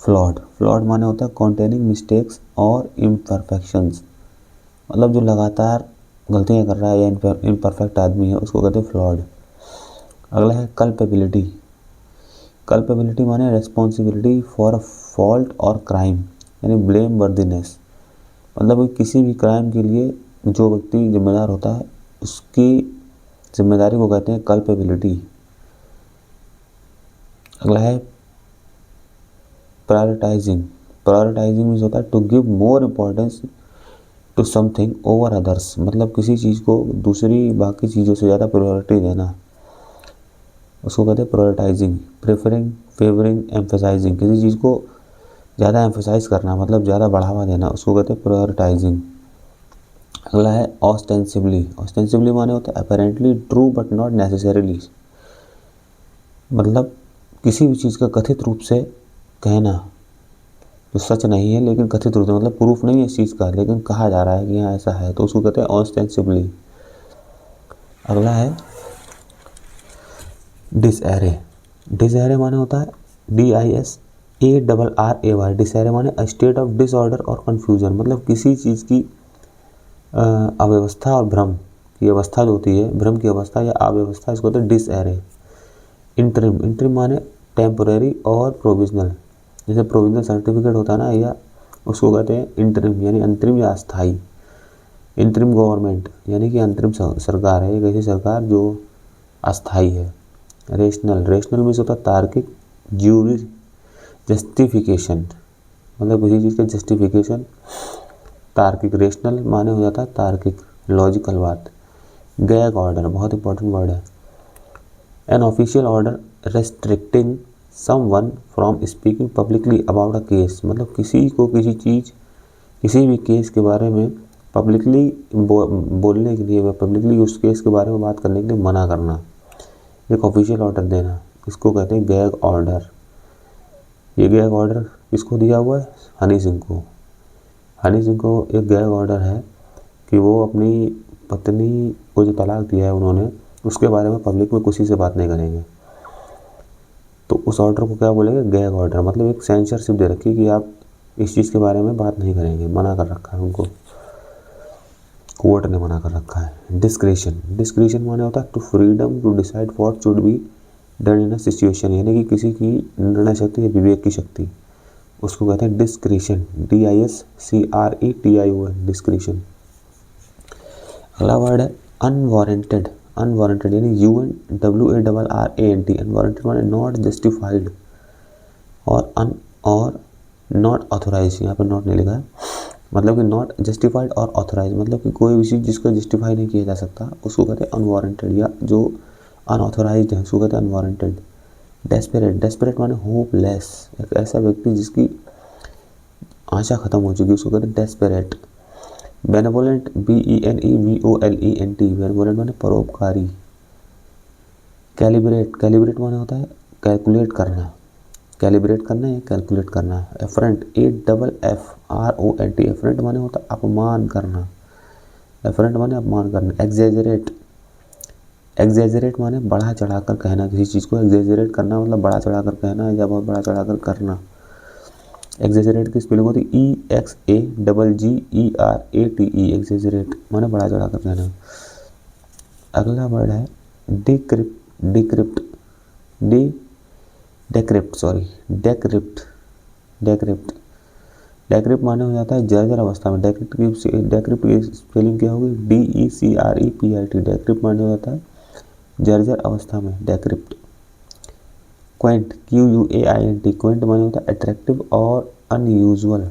Flawed, flawed माने होता है कॉन्टेनिंग मिस्टेक्स और इम्परफेक्शंस, मतलब जो लगातार गलतियाँ कर रहा है या इम्परफेक्ट आदमी है उसको कहते हैं फ्लॉड। अगला है कल्पेबिलिटी, कल्पेबिलिटी माने रेस्पॉन्सिबिलिटी फॉर अ फॉल्ट और क्राइम, यानी ब्लेम वर्दीनेस, मतलब किसी भी क्राइम के लिए जो व्यक्ति जिम्मेदार होता है उसकी जिम्मेदारी को कहते हैं कल्पेबिलिटी। अगला है प्रायोरिटाइजिंग, प्रायोरिटाइजिंग मीन्स होता है to give more importance to something over others, मतलब किसी चीज़ को दूसरी बाकी चीज़ों से ज़्यादा प्रायोरिटी देना, उसको कहते हैं प्रायोरिटाइजिंग। प्रेफरिंग, फेवरिंग, एम्फेसाइजिंग, किसी चीज़ को ज़्यादा एम्फेसाइज करना मतलब ज़्यादा बढ़ावा देना, उसको कहते हैं प्रायोरिटाइजिंग। अगला है ऑस्टेंसिबली, ऑस्टेंसिबली माने होता है apparently true but not necessarily, मतलब किसी भी चीज़ का कथित रूप से कहना जो सच नहीं है लेकिन कथित रूप से, मतलब प्रूफ नहीं है इस चीज़ का लेकिन कहा जा रहा है कि यहाँ ऐसा है, तो उसको कहते हैं ऑस्टेंसिबली। अगला है डिसएरे, डिसएरे माने होता है DISARRAY, डिसएरे माने अ स्टेट ऑफ डिसऑर्डर और कन्फ्यूजन, मतलब किसी चीज़ की अव्यवस्था और भ्रम की अवस्था जो होती है, भ्रम की अवस्था या अव्यवस्था, इसको कहते हैं डिसएरे। इंटरिम, इंटरिम माने टेम्पोरेरी और प्रोविजनल, जैसे प्रोविजनल सर्टिफिकेट होता है ना, या उसको कहते हैं इंटरिम, यानी अंतरिम या अस्थाई। इंटरिम गवर्नमेंट यानी कि अंतरिम सरकार है, एक ऐसी सरकार जो अस्थाई है। रेशनल, रेशनल मीन्स होता है तार्किक। ज्यूरी जस्टिफिकेशन, मतलब किसी चीज़ का जस्टिफिकेशन तार्किक, रेशनल माने हो जाता है तार्किक, लॉजिकल बात। गैग ऑर्डर बहुत इंपॉर्टेंट वर्ड है। An official order restricting someone from speaking publicly about a case, मतलब किसी को किसी चीज़ किसी भी केस के बारे में पब्लिकली बोलने के लिए, पब्लिकली उस केस के बारे में बात करने के लिए मना करना, एक ऑफिशियल ऑर्डर देना, इसको कहते हैं गैग ऑर्डर। ये गैग ऑर्डर किसको दिया हुआ है? हनी सिंह को। हनी सिंह को एक गैग ऑर्डर है कि वो अपनी पत्नी को जो तलाक दिया है उन्होंने, उसके बारे में पब्लिक में किसी से बात नहीं करेंगे, तो उस ऑर्डर को क्या बोलेंगे? गैग ऑर्डर, मतलब एक सेंसरशिप दे रखी कि आप इस चीज़ के बारे में बात नहीं करेंगे, मना कर रखा है उनको, कोर्ट ने मना कर रखा है। डिस्क्रेशन, डिस्क्रेशन माने होता है to freedom to decide what should be done in a situation, यानी कि किसी की निर्णय शक्ति या विवेक की शक्ति, उसको कहते हैं डिस्क्रेशन, DISCRETION, डिस्क्रेशन। अगला वर्ड है अनवारंटेड, अनवारंटेड यानी UNWARRANT, अनवारंटेड माने नॉट जस्टिफाइड और नॉट ऑथोराइज, यहाँ पर नॉट नहीं लिखा है, मतलब कि नॉट जस्टिफाइड और ऑथोराइज, मतलब कि कोई भी चीज़ जिसको जस्टिफाई नहीं किया जा सकता उसको कहते हैं अनवारंटेड, या जो अनऑथोराइज्ड है उसको कहते हैं अनवारंटेड। डेस्परेट, डेस्परेट माने होपलेस, एक ऐसा व्यक्ति जिसकी आशा खत्म हो चुकी है उसको कहते हैं डेस्परेट। बेनेवोलेंट, BENEVOLENT, बेनेवोलेंट माने परोपकारी। कैलिब्रेट, कैलिब्रेट माने होता है कैलकुलेट करना, कैलिब्रेट करना या कैलकुलेट करना। एफरेंट, AFFRONT, एफरेंट माने होता है अपमान करना, एफरेंट माने अपमान करना। एग्जेजरेट, एग्जेजरेट माने बढ़ा चढ़ाकर कहना, किसी चीज़ को एग्जेजरेट करना मतलब बढ़ा चढ़ाकर कहना या बहुत बढ़ा चढ़ाकर करना। एग्जेजरेट की स्पेलिंग होती है EXAGGERATE, एग्जेजरेट माने बढ़ा चढ़ाकर कहना। अगला वर्ड है डिक्रिप्ट, डिक्रिप्ट डेक्रिप्ट, डेक्रिप्ट, डेक्रिप्ट माने हो जाता है जर्जर अवस्था में। डेक्रिप्ट की स्पेलिंग क्या होगी? DECREPIT, डेक्रिप्ट माने हो जाता है जर्जर अवस्था में, डेक्रिप्ट। क्वेंट, QUAINT, क्वेंट माने होता है अट्रैक्टिव और अनयूजुअल,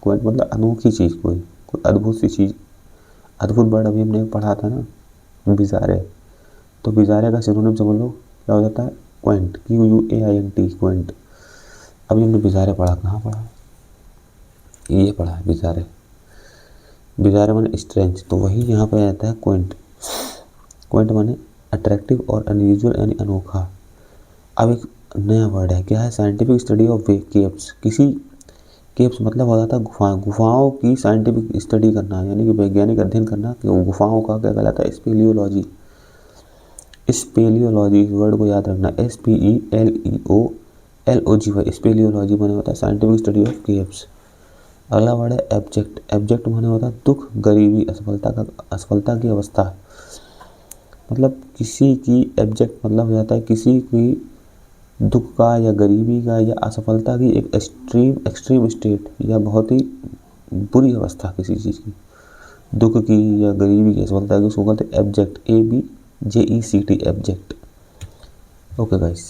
क्वेंट मतलब अनोखी चीज़, कोई अद्भुत सी चीज़। अद्भुत वर्ड अभी हमने पढ़ा था ना, बिजारे, तो बिजारे का सिनोनिम समझ लो क्या हो जाता है? Quint, QUAINT, Quint. अभी हमने बिजारे पढ़ा, कहाँ पढ़ा? ये पढ़ा है बिजारे, बिजारे माने स्ट्रेंज, तो वही यहाँ पे आता है क्वेंट। क्वेंट माने अट्रैक्टिव और अनयूजुअल यानी अनोखा। अब एक नया वर्ड है, क्या है? साइंटिफिक स्टडी ऑफ केव्स, किसी केव्स मतलब हो जाता है गुफा, गुफाओं की साइंटिफिक स्टडी करना, यानी कि वैज्ञानिक अध्ययन करना कि गुफाओं का क्या कहलाता है? स्पेलियोलॉजी, स्पेलियोलॉजी, इस वर्ड को याद रखना, SPELEOLOGY, LOGY स्पेलियोलॉजी माने होता है साइंटिफिक स्टडी ऑफ केव्स। अगला वर्ड है एब्जेक्ट। एब्जेक्ट माने होता है दुख, गरीबी, असफलता की अवस्था। मतलब किसी की एब्जेक्ट मतलब हो जाता है किसी की दुख का या गरीबी का या असफलता की एक एक्सट्रीम स्टेट या बहुत ही बुरी अवस्था किसी चीज़ की, दुख की या गरीबी की, असफलता की, उसको कहते हैं abject. ABJECT abject. Okay guys.